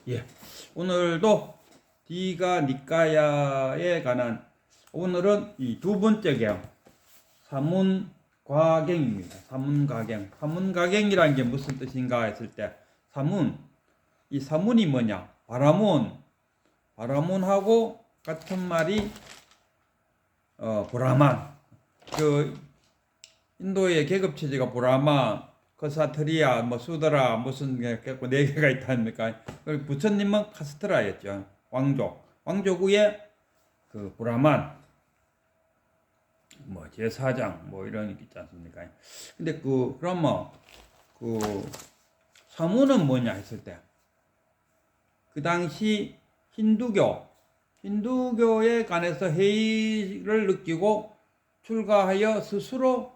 예. 오늘도 디가 니까야에 관한 오늘은 이 두 번째 경 사문과경입니다. 사문과경. 사문과경이라는 게 무슨 뜻인가 했을 때 사문 이 사문이 뭐냐? 바라문하고 같은 말이 브라만. 그 인도의 계급 체제가 브라만, 커사트리아, 뭐 수드라 무슨 게 네 개가 있다 아닙니까? 부처님은 카스트라였죠. 왕족 위에 그 브라만, 뭐 제사장 뭐 이런 게 있지 않습니까? 근데 그러면 그 사무는 뭐냐 했을 때 그 당시 힌두교에 관해서 회의를 느끼고 출가하여 스스로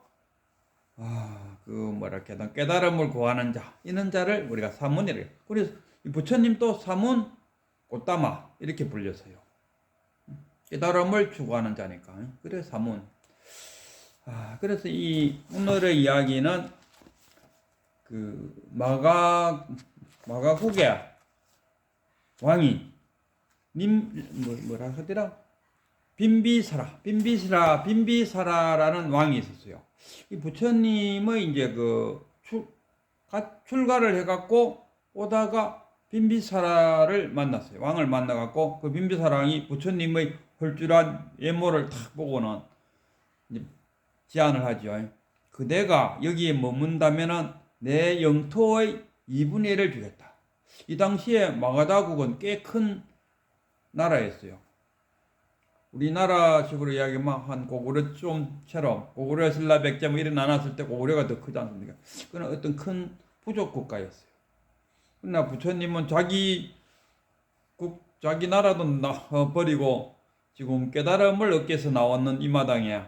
깨달음을 구하는 자, 이런 자를 우리가 사문이래요. 그래서 부처님도 사문, 꽃다마 이렇게 불렸어요. 깨달음을 추구하는 자니까. 그래서 사문. 그래서 이 오늘의 이야기는 그 마가국의 왕이 뭐라 하더라? 빈비사라라는 왕이 있었어요. 이 부처님의 이제 출가를 해갖고 오다가 빈비사라를 만났어요. 왕을 만나갖고 그 빈비사라 왕이 부처님의 홀쭉한 외모를 탁 보고는 이제 제안을 하죠. 그대가 여기에 머문다면은 내 영토의 2분의 1을 주겠다. 이 당시에 마가다국은 꽤 큰 나라였어요. 우리나라식으로 이야기하면 한 고구려쯤처럼 고구려 신라 백제 뭐 이런 나눴을 때 고구려가 더 크지 않습니까? 그는 어떤 큰 부족 국가였어요. 그러나 부처님은 자기 나라도 버리고 지금 깨달음을 얻기 위해서 나왔는 이 마당에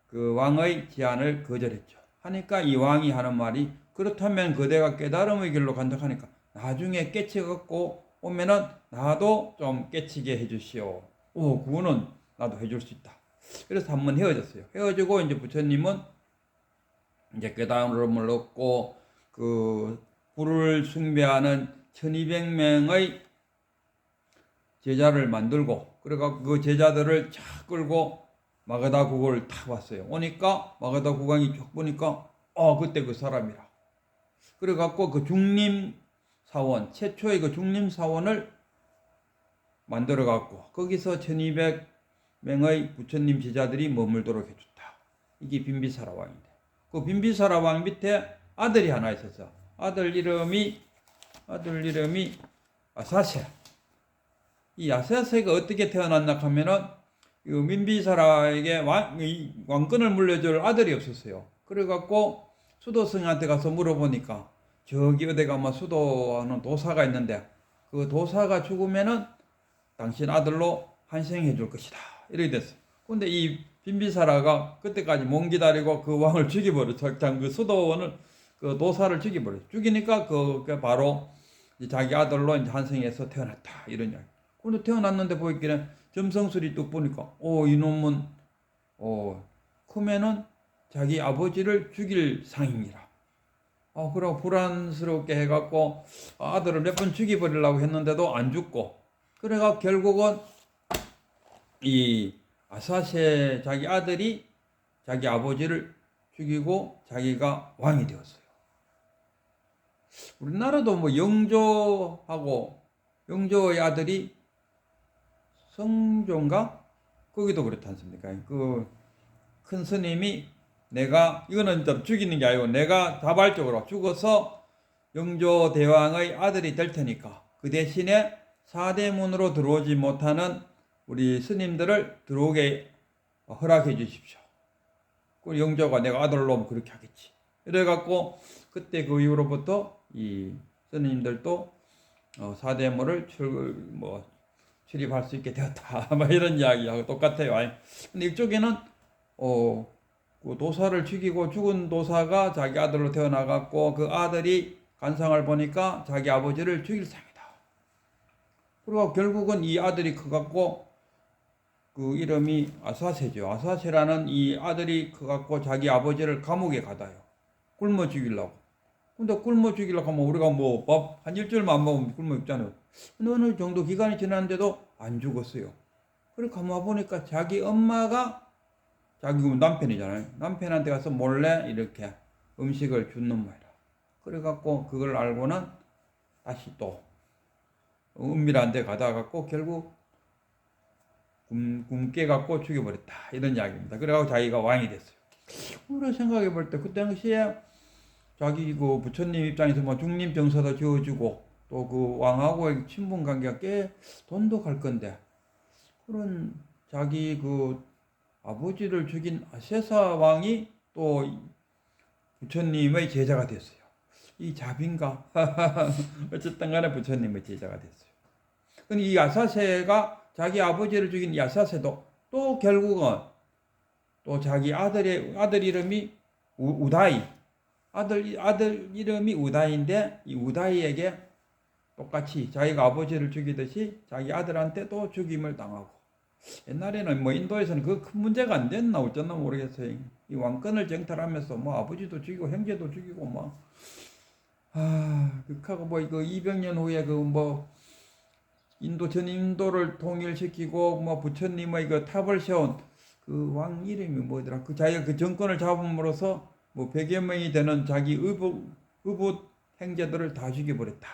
그 왕의 제안을 거절했죠. 하니까 이 왕이 하는 말이 그렇다면 그대가 깨달음의 길로 간다 하니까 나중에 깨치갖고 오면은 나도 좀 깨치게 해주시오. 그거는 나도 해줄 수 있다. 그래서 한번 헤어졌어요. 헤어지고 이제 부처님은 이제 깨달음을 얻고 그 불을 숭배하는 1200명의 제자를 만들고 그래가 그 제자들을 쫙 끌고 마가다국을 탁 왔어요. 오니까 마가다국 왕이 쭉 보니까 그때 그 사람이라. 그래갖고 그 중림사원 최초의 그 중림사원을 만들어갖고 거기서 1200명의 부처님 제자들이 머물도록 해줬다. 이게 빈비사라 왕인데 그 빈비사라 왕 밑에 아들이 하나 있었어. 아들 이름이 아사세. 이 아사세가 어떻게 태어났나 하면은 이 빈비사라에게 왕권을 물려줄 아들이 없었어요. 그래갖고 수도승한테 가서 물어보니까 저기 어디 가면 수도하는 도사가 있는데 그 도사가 죽으면은 당신 아들로 환생해 줄 것이다. 이렇게 됐어. 근데 이 빈비사라가 그때까지 못 기다리고 그 왕을 죽여버렸어. 그 수도원을 그 도사를 죽여버렸어. 죽이니까 그 바로 자기 아들로 이제 환생해서 태어났다. 이런 이야기. 근데 태어났는데 보이기는 점성술이 뚝 보니까 이놈은 크면은 자기 아버지를 죽일 상입니다. 그러고 불안스럽게 해갖고 아들을 몇 번 죽여버리려고 했는데도 안 죽고 그래가 결국은 이 아사세 자기 아들이 자기 아버지를 죽이고 자기가 왕이 되었어요. 우리나라도 뭐 영조의 아들이 성조인가? 거기도 그렇지 않습니까? 그 큰 스님이 이거는 좀 죽이는 게 아니고 내가 자발적으로 죽어서 영조 대왕의 아들이 될 테니까 그 대신에 사대문으로 들어오지 못하는 우리 스님들을 들어오게 허락해 주십시오. 그 영조가 내가 아들로 그렇게 하겠지. 이래갖고 그때 그 이후로부터 이 스님들도 사대문을 출입할 수 있게 되었다. 뭐 이런 이야기하고 똑같아요. 근데 이쪽에는 그 도사를 죽이고 죽은 도사가 자기 아들로 태어나갖고 그 아들이 관상을 보니까 자기 아버지를 죽일 상이다. 그리고 결국은 이 아들이 커갖고 그 이름이 아사세죠. 아사세라는 이 아들이 커갖고 자기 아버지를 감옥에 가다요. 굶어 죽이려고. 근데 굶어 죽이려고 하면 우리가 뭐 밥 한 일주일만 안 먹으면 굶어 죽잖아요. 근데 어느 정도 기간이 지났는데도 안 죽었어요. 그래 가만 보니까 자기 엄마가 자기 남편이잖아요. 남편한테 가서 몰래 이렇게 음식을 줬는 말이야. 그래갖고 그걸 알고는 다시 또 은밀한 데 가다갖고 결국 굶게 갖고 죽여버렸다. 이런 이야기입니다. 그래갖고 자기가 왕이 됐어요. 그래 생각해 볼 때 그 당시에 자기 그 부처님 입장에서 뭐 중림 병사도 지어주고 또 그 왕하고의 친분 관계가 꽤 돈도 갈 건데 그런 자기 그 아버지를 죽인 아세사 왕이 또 부처님의 제자가 됐어요. 이 자비인가? 어쨌든 간에 부처님의 제자가 됐어요. 근데 이 야사세가 자기 아버지를 죽인 야사세도 또 결국은 또 자기 아들 이름이 우다이. 아들 이름이 우다이인데 이 우다이에게 똑같이 자기가 아버지를 죽이듯이 자기 아들한테 또 죽임을 당하고 옛날에는 뭐 인도에서는 그 큰 문제가 안 됐나 어쩌나 모르겠어요. 이 왕권을 쟁탈하면서 뭐 아버지도 죽이고 형제도 죽이고 뭐 그하고 뭐 이거 200년 후에 그 뭐 전 인도를 통일시키고 뭐 부처님의 그 탑을 세운 그 왕 이름이 뭐더라? 그 자기가 그 정권을 잡음으로써 뭐 100여 명이 되는 자기 의붓 행제들을 다 죽여버렸다.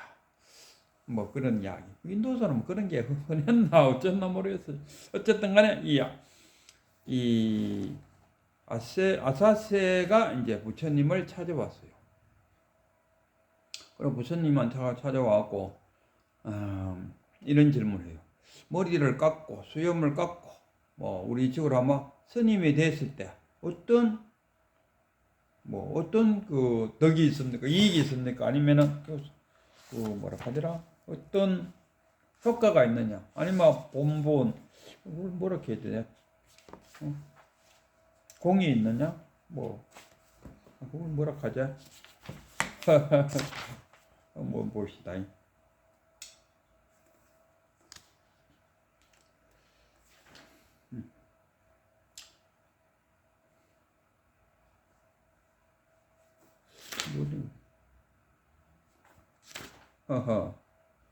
뭐 그런 이야기. 인도에서는 그런 게 흔했나 어쨌나 모르겠어요. 어쨌든 간에 이 아사세가 이제 부처님을 찾아왔어요. 그리고 부처님한테 찾아와갖고 이런 질문을 해요. 머리를 깎고 수염을 깎고 뭐 우리 식으로 아마 스님이 됐을 때 어떤 그 덕이 있습니까? 이익이 있습니까? 아니면은 그 뭐라 하더라? 어떤 효과가 있느냐? 아니면 본분 뭐렇게 해야 되냐? 공이 있느냐? 뭐 그걸 뭐라 하자? 뭐 봅시다.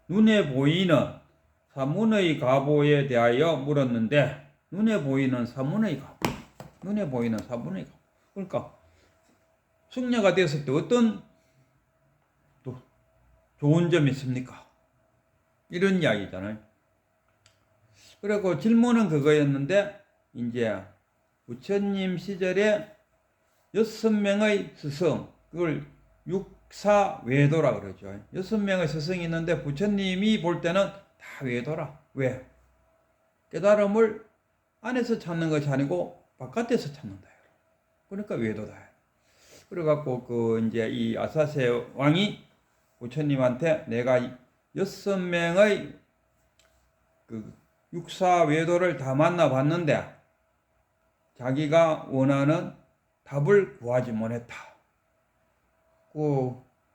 눈에 보이는 사문의 가보에 대하여 물었는데 눈에 보이는 사문의 가보. 그러니까 숙녀가 되었을 때 어떤 또 좋은 점이 있습니까? 이런 이야기잖아요. 그리고 질문은 그거였는데 이제 부처님 시절에 6명의 스승 그걸 육사외도라 그러죠. 6명의 스승이 있는데 부처님이 볼 때는 다 외도라. 왜? 깨달음을 안에서 찾는 것이 아니고 바깥에서 찾는다. 그러니까 외도다. 그래갖고 그 이제 이 아사세 왕이 부처님한테 내가 6명의 그 육사외도를 다 만나봤는데 자기가 원하는 답을 구하지 못했다.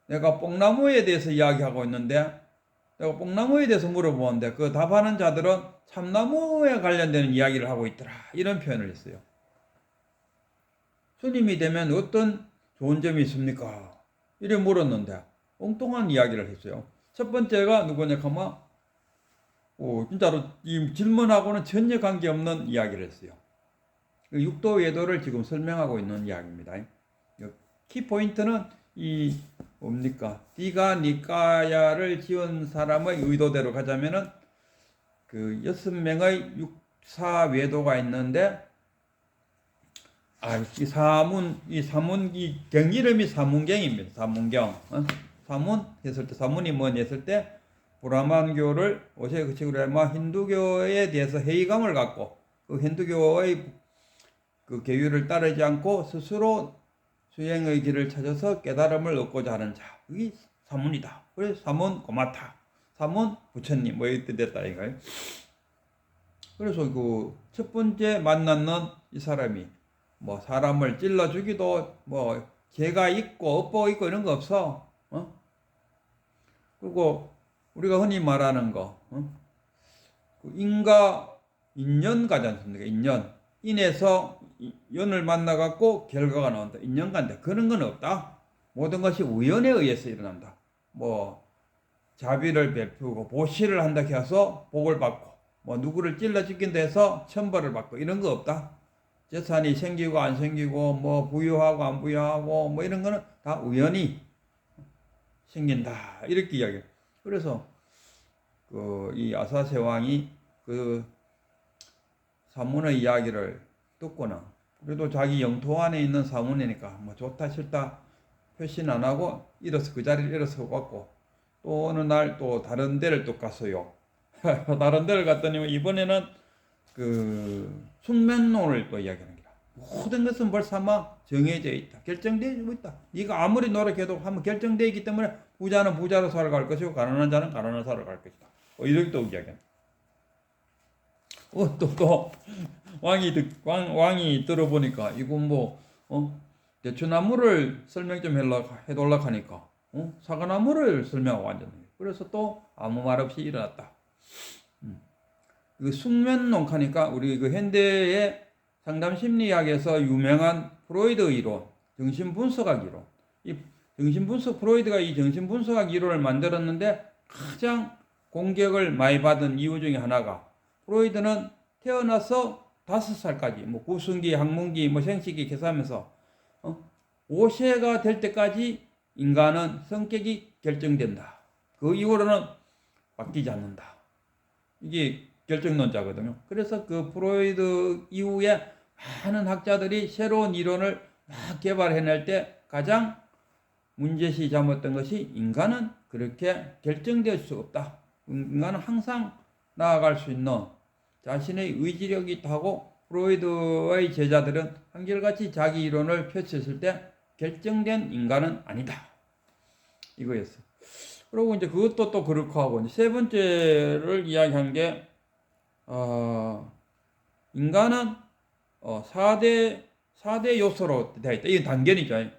내가 뽕나무에 대해서 이야기하고 있는데 내가 뽕나무에 대해서 물어보는데 그 답하는 자들은 참나무에 관련되는 이야기를 하고 있더라. 이런 표현을 했어요. 스님이 되면 어떤 좋은 점이 있습니까? 이래 물었는데 엉뚱한 이야기를 했어요. 첫 번째가 누구냐 하면 진짜로 이 질문하고는 전혀 관계없는 이야기를 했어요. 육도 외도를 지금 설명하고 있는 이야기입니다. 키포인트는 이 뭡니까? 디가 니까야를 지은 사람의 의도대로 가자면은 그 6명의 육사 외도가 있는데 이 경 이름이 사문경입니다. 사문경. 사문 했을 때 사문이 뭐냐 했을 때 브라만교를 오세 그 식으로 하면 힌두교에 대해서 회의감을 갖고 그 힌두교의 그 계율을 따르지 않고 스스로 수행의 길을 찾아서 깨달음을 얻고자 하는 자. 그게 사문이다. 그래서 사문 고마타. 사문 부처님 뭐 이때 됐다 이거예요. 그래서 그 첫 번째 만났는 이 사람이 뭐 사람을 찔러 주기도 뭐 죄가 있고 업보가 있고 이런 거 없어. 그리고 우리가 흔히 말하는 거 인과 인연가지 않습니까? 인에서 연을 만나갖고 결과가 나온다. 인연간다. 그런 건 없다. 모든 것이 우연에 의해서 일어난다. 뭐 자비를 베푸고 보시를 한다 해서 복을 받고 뭐 누구를 찔러 죽긴다 해서 천벌을 받고 이런 거 없다. 재산이 생기고 안 생기고 뭐 부유하고 안 부유하고 뭐 이런 거는 다 우연히 생긴다 이렇게 이야기해요. 그래서 이 아사세 왕이 그 사문의 이야기를 듣고는 그래도 자기 영토 안에 있는 사문이니까 뭐 좋다 싫다 표시는 안 하고 일어서 그 자리를 일어서 왔고 또 어느 날 또 다른 데를 또 갔어요. 다른 데를 갔더니 이번에는 그 숙면론을 또 이야기하는 거야. 모든 것은 벌써 아마 정해져 있다. 결정되어 있다. 네가 아무리 노력해도 한번 결정되어 있기 때문에 부자는 부자로 살아갈 것이고 가난한 자는 가난한 살아갈 것이다. 이렇게 또 이야기합니다. 또 왕이 들어보니까 이건 대추나무를 설명 좀 해달라 하니까 사과나무를 설명하고 앉았네. 그래서 또 아무 말 없이 일어났다. 그 숙면론 하니까 우리 그 현대의 상담 심리학에서 유명한 프로이드 이론, 정신분석학 이론. 이 정신분석 프로이드가 이 정신분석학 이론을 만들었는데 가장 공격을 많이 받은 이유 중에 하나가 프로이드는 태어나서 5살까지 뭐 구순기, 학문기, 뭐 생식기 계산하면서 5세가 될 때까지 인간은 성격이 결정된다. 그 이후로는 바뀌지 않는다. 이게 결정론자거든요. 그래서 그 프로이드 이후에 많은 학자들이 새로운 이론을 막 개발해낼 때 가장 문제시 잡았던 것이 인간은 그렇게 결정될 수 없다. 인간은 항상 나아갈 수 있는 자신의 의지력이 있다고 프로이드의 제자들은 한결같이 자기 이론을 펼쳤을 때 결정된 인간은 아니다. 이거였어. 그리고 이제 그것도 또 그렇고 하고 이제 세 번째를 이야기한 게 인간은 4대 요소로 되어 있다. 이게 단견이죠.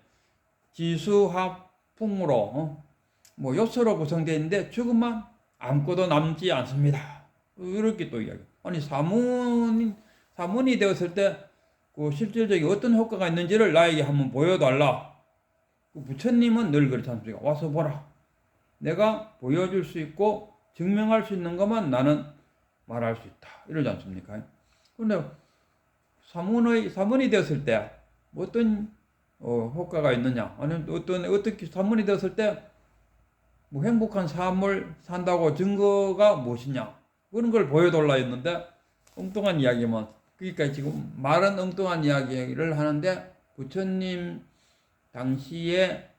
지수합풍으로 뭐 요소로 구성되어 있는데 죽으면 아무것도 남지 않습니다. 이렇게 또 이야기. 아니 사문이 되었을 때 그 실질적인 어떤 효과가 있는지를 나에게 한번 보여달라. 그 부처님은 늘 그렇지 않습니까? 와서 보라. 내가 보여줄 수 있고 증명할 수 있는 것만 나는 말할 수 있다. 이러지 않습니까? 그런데 사문이 되었을 때 어떤 효과가 있느냐? 아니면 어떻게 사문이 되었을 때 뭐 행복한 삶을 산다고 증거가 무엇이냐? 그런 걸 보여달라 했는데 엉뚱한 이야기만. 그러니까 지금 말은 엉뚱한 이야기를 하는데 부처님 당시에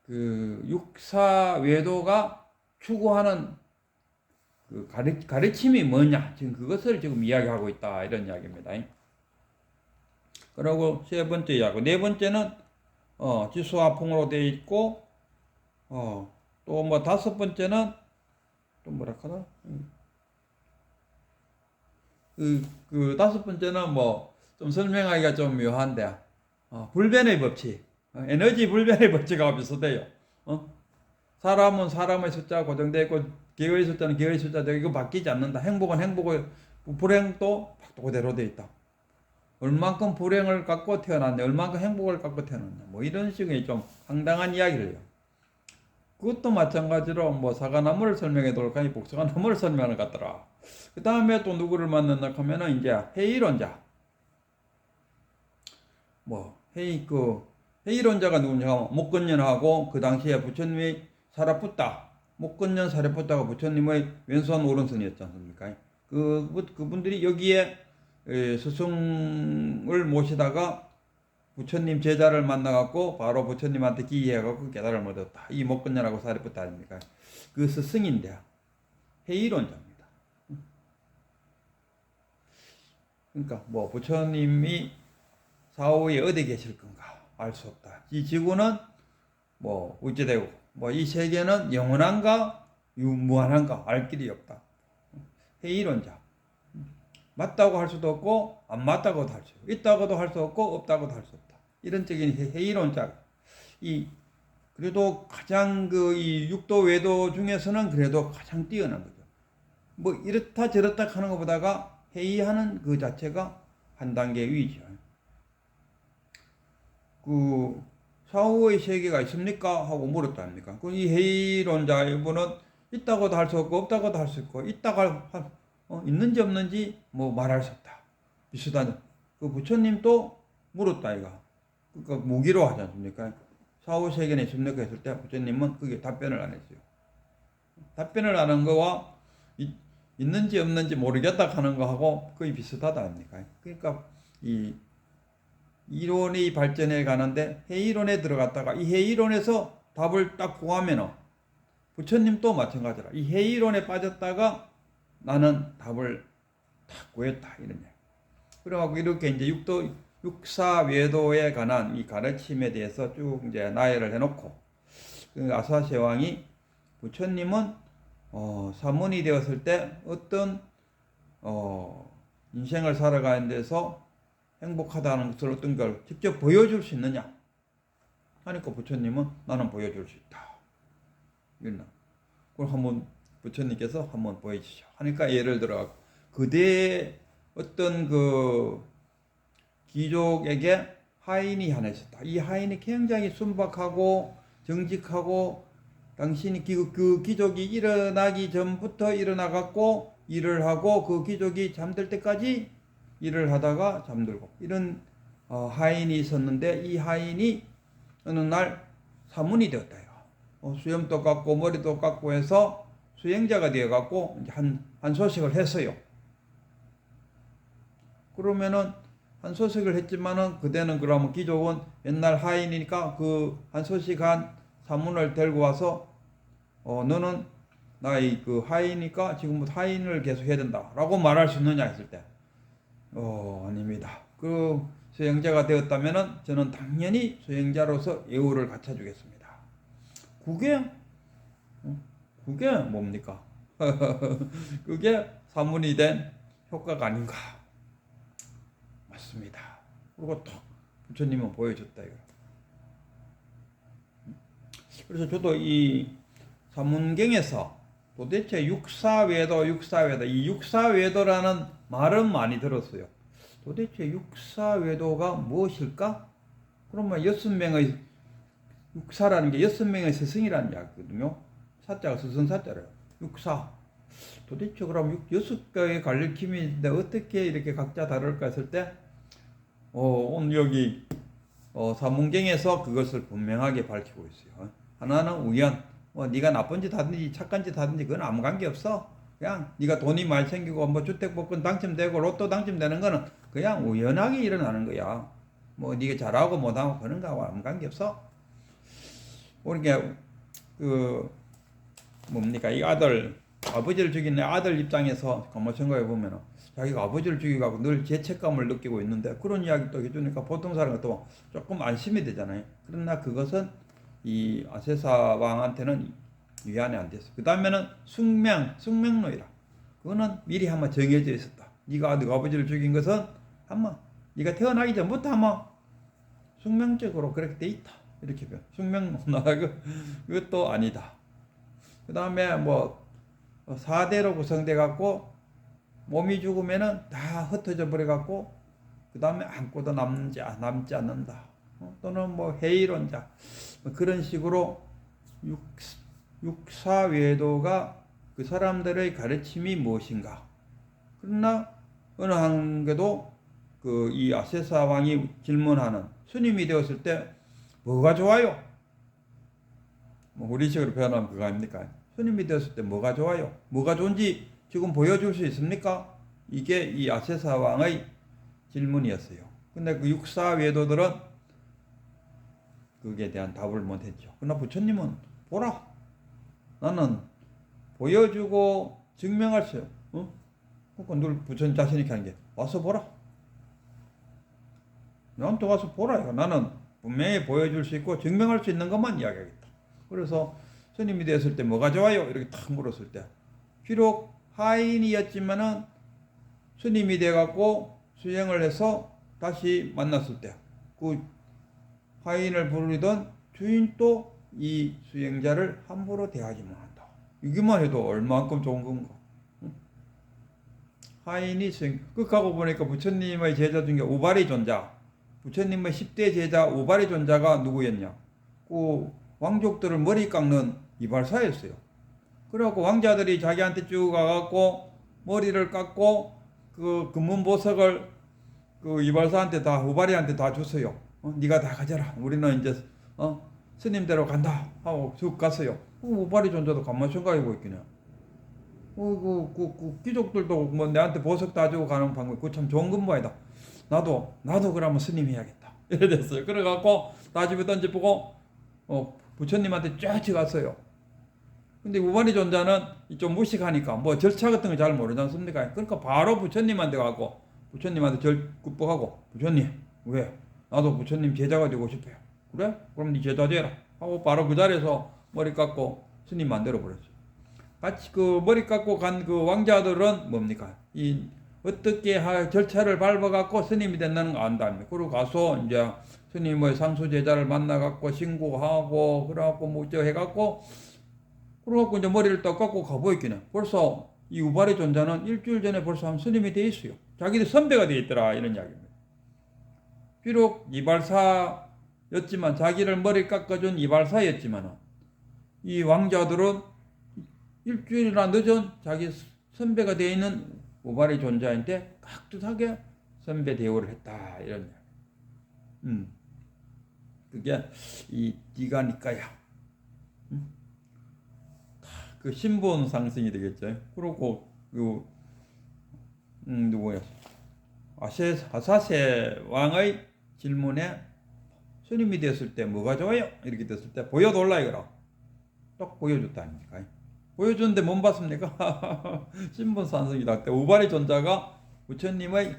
그 육사 외도가 추구하는 그 가르침이 뭐냐? 지금 그것을 지금 이야기하고 있다. 이런 이야기입니다. 그리고 세 번째 이야기. 네 번째는 지수화풍으로 되어 있고 또 뭐 다섯 번째는 또 뭐라 하나? 그 다섯 번째는 뭐 좀 설명하기가 좀 묘한데 불변의 법칙, 에너지 불변의 법칙하고 비슷해요. 사람은 사람의 숫자가 고정되어 있고 기회의 숫자는 기회의 숫자대로 이거 바뀌지 않는다. 행복은 행복의 불행도 그대로 되어 있다. 얼만큼 불행을 갖고 태어났냐, 얼만큼 행복을 갖고 태어났냐, 뭐 이런 식의 좀 황당한 이야기를 해요. 그것도 마찬가지로 뭐 사과나무를 설명해 돌까니 복숭아나무를 설명하는 것 같더라. 그 다음에 또 누구를 만났나 하면은 이제 회의론자. 뭐 회의론자가 누구냐 하면 목건년하고 그 당시에 부처님이 사라풋다. 목건년 사라풋다가 부처님의 왼손 오른손이었지 않습니까? 그분들이 여기에 스승을 모시다가 부처님 제자를 만나갖고 바로 부처님한테 기이해갖고 깨달음을 얻었다. 이 목건년하고 사라풋다 아닙니까? 그 스승인데 회의론자입니다. 그러니까 뭐 부처님이 사후에 어디 계실 건가 알 수 없다. 이 지구는 뭐 우주되고 뭐 이 세계는 영원한가 무한한가 알 길이 없다. 회의론자. 맞다고 할 수도 없고 안 맞다고도 할 수 없고 있다고도 할 수 없고 없다고도 할 수 없다. 이런 적인 회의론자. 그래도 가장 이 육도 외도 중에서는 그래도 가장 뛰어난 거죠. 뭐 이렇다 저렇다 하는 것보다가 회의하는 그 자체가 한 단계 위죠. 사후의 세계가 있습니까? 하고 물었다 아닙니까? 이 해이론자 이분은 있다고도 할 수 없고 없다고도 할 수 있고 있는지 없는지 뭐 말할 수 없다. 비슷한 그 부처님도 물었다 이가. 그러니까 무기로 하지 않습니까? 사후 세계는 있습니까? 했을 때 부처님은 그게 답변을 안 했어요. 답변을 안 한 거와 있는지 없는지 모르겠다 하는 거하고 거의 비슷하다 아닙니까? 그러니까 이 이론이 발전해 가는데 해이론에 들어갔다가 이 해이론에서 답을 딱 구하면은 부처님도 마찬가지라. 이 해이론에 빠졌다가 나는 답을 딱 구했다 이런 얘기. 그래갖고 이렇게 이제 육사외도에 관한 이 가르침에 대해서 쭉 이제 나열을 해놓고 그 아사세왕이 부처님은 사문이 되었을 때 어떤 인생을 살아가는 데서 행복하다는 것을 어떤 걸 직접 보여줄 수 있느냐 하니까 부처님은 나는 보여줄 수 있다. 이랬나. 그걸 한번 부처님께서 한번 보여주시오. 하니까 예를 들어 그대의 어떤 그 귀족에게 하인이 하나 있었다. 이 하인이 굉장히 순박하고 정직하고 당신이 그 귀족이 일어나기 전부터 일어나갖고 일을 하고 그 귀족이 잠들 때까지 일을 하다가 잠들고 이런 하인이 있었는데 이 하인이 어느 날 사문이 되었다. 수염도 깎고 머리도 깎고 해서 수행자가 되어갖고 한 소식을 했어요. 그러면은 한 소식을 했지만은 그대는 그러면 귀족은 옛날 하인이니까 그 한 소식한 사문을 들고 와서 너는 나의 그 하인이니까 지금부터 하인을 계속 해야 된다라고 말할 수 있느냐 했을 때 아닙니다. 그 수행자가 되었다면은 저는 당연히 수행자로서 예우를 갖춰주겠습니다. 그게 뭡니까? 그게 사문이 된 효과가 아닌가? 맞습니다. 그리고 또 부처님은 보여줬다 이거. 그래서 저도 이 사문경에서 도대체 육사외도 이 육사외도라는 말은 많이 들었어요. 도대체 육사외도가 무엇일까? 그러면 6명의 육사라는 게 6명의 스승이라는 이야기거든요. 사자가 스승 사자래요. 육사. 도대체 그럼 6개의 가르침인데 어떻게 이렇게 각자 다를까 했을 때 오늘 여기 사문경에서 그것을 분명하게 밝히고 있어요. 하나는 우연. 네가 나쁜 짓 하든지 착한 짓 하든지 그건 아무 관계 없어. 그냥 네가 돈이 많이 생기고 뭐 주택복권 당첨되고 로또 당첨되는 거는 그냥 우연하게 일어나는 거야. 뭐 네가 잘하고 못하고 그런 거하고 아무 관계 없어. 그러니까 그 뭡니까 이 아버지를 죽인 아들 입장에서 가만 생각해 보면은 자기가 아버지를 죽이고 늘 죄책감을 느끼고 있는데 그런 이야기 또 해주니까 보통 사람은 또 조금 안심이 되잖아요. 그러나 그것은 이 아세사 왕한테는 위안이 안 됐어. 그 다음에는 숙명론이라. 그거는 미리 한번 정해져 있었다. 네가 아버지를 죽인 것은 한번 네가 태어나기 전부터 한번 숙명적으로 그렇게 돼 있다. 이렇게 숙명론하고 그것도 아니다. 그 다음에 뭐 4대로 구성돼 갖고 몸이 죽으면은 다 흩어져 버려 갖고 그 다음에 아무것도 남지 않는다. 또는 뭐 해이론자 그런 식으로 육사외도가 그 사람들의 가르침이 무엇인가. 그러나 어느 한게도 그 이 아세사 왕이 질문하는 스님이 되었을 때 뭐가 좋아요? 뭐 우리식으로 표현하면 그거 아닙니까? 스님이 되었을 때 뭐가 좋아요? 뭐가 좋은지 지금 보여줄 수 있습니까? 이게 이 아세사 왕의 질문이었어요. 근데 그 육사외도들은 그에 대한 답을 못했죠. 그러나 부처님은 보라. 나는 보여주고 증명할 수 그러니까 늘 부처님 자신 있게 하는 게 와서 보라. 나한테 와서 보라. 이거 나는 분명히 보여줄 수 있고 증명할 수 있는 것만 이야기하겠다. 그래서 스님이 되었을 때 뭐가 좋아요? 이렇게 탁 물었을 때 비록 하인이었지만은 스님이 돼갖고 수행을 해서 다시 만났을 때 그 하인을 부르던 주인도 이 수행자를 함부로 대하지 못한다. 이기만 해도 얼마만큼 좋은 건가. 하인이 수행 끝하고 보니까 부처님의 제자 중에 우발이 존자 부처님의 10대 제자 우발의 존자가 누구였냐? 그 왕족들을 머리 깎는 이발사였어요. 그래갖고 왕자들이 자기한테 쭉 가갖고 머리를 깎고 그 금문보석을 그 이발사한테 다 우발이한테 다 줬어요. 네가 다 가져라. 우리는 이제 스님대로 간다 하고 쭉 갔어요. 우발이 존자도 가만히 생각해보고 있겠네. 그 귀족들도 뭐 내한테 보석 다 주고 가는 방법, 그거 참 좋은 근무이다. 나도 그러면 스님 해야겠다. 이래 됐어요. 그래갖고 다 집에 던져보고 부처님한테 쫙 갔어요. 근데 우발이 존자는 좀 무식하니까 뭐 절차 같은 거 잘 모르지 않습니까? 그러니까 바로 부처님한테 가고 부처님한테 굽복하고, 부처님 왜? 나도 부처님 제자가 되고 싶어요. 그래? 그럼 네 제자 되라 하고 바로 그 자리에서 머리 깎고 스님 만들어 버렸어요. 같이 그 머리 깎고 간 그 왕자들은 뭡니까? 이 어떻게 절차를 밟아갖고 스님이 된다는 거 안답니다. 그리고 가서 이제 스님의 상수 제자를 만나갖고 신고하고 그래갖고 뭐 저 해갖고 그래갖고 이제 머리를 딱 깎고 가보였기는 벌써 이 우발의 존자는 일주일 전에 벌써 한 스님이 돼 있어요. 자기들 선배가 돼 있더라 이런 이야기입니다. 비록 이발사였지만 자기를 머리 깎아준 이발사였지만 이 왕자들은 일주일이나 늦은 자기 선배가 되어 있는 우발의 존자한테 깍듯하게 선배 대우를 했다 이런 이야기. 그게 이 디가니까야. 그 신분 상승이 되겠죠. 그리고 누구야? 아사세 왕의 질문에 스님이 됐을 때 뭐가 좋아요? 이렇게 됐을 때 보여달라 이거라. 딱 보여줬다 아닙니까? 보여줬는데 못 봤습니까? 신분 상승이다. 우발의 존자가 부처님의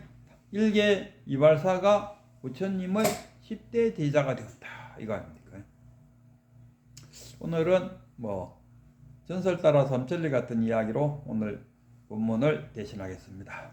일개 이발사가 부처님의 10대 제자가 되었다 이거 아닙니까? 오늘은 뭐 전설 따라 삼천리 같은 이야기로 오늘 본문을 대신하겠습니다.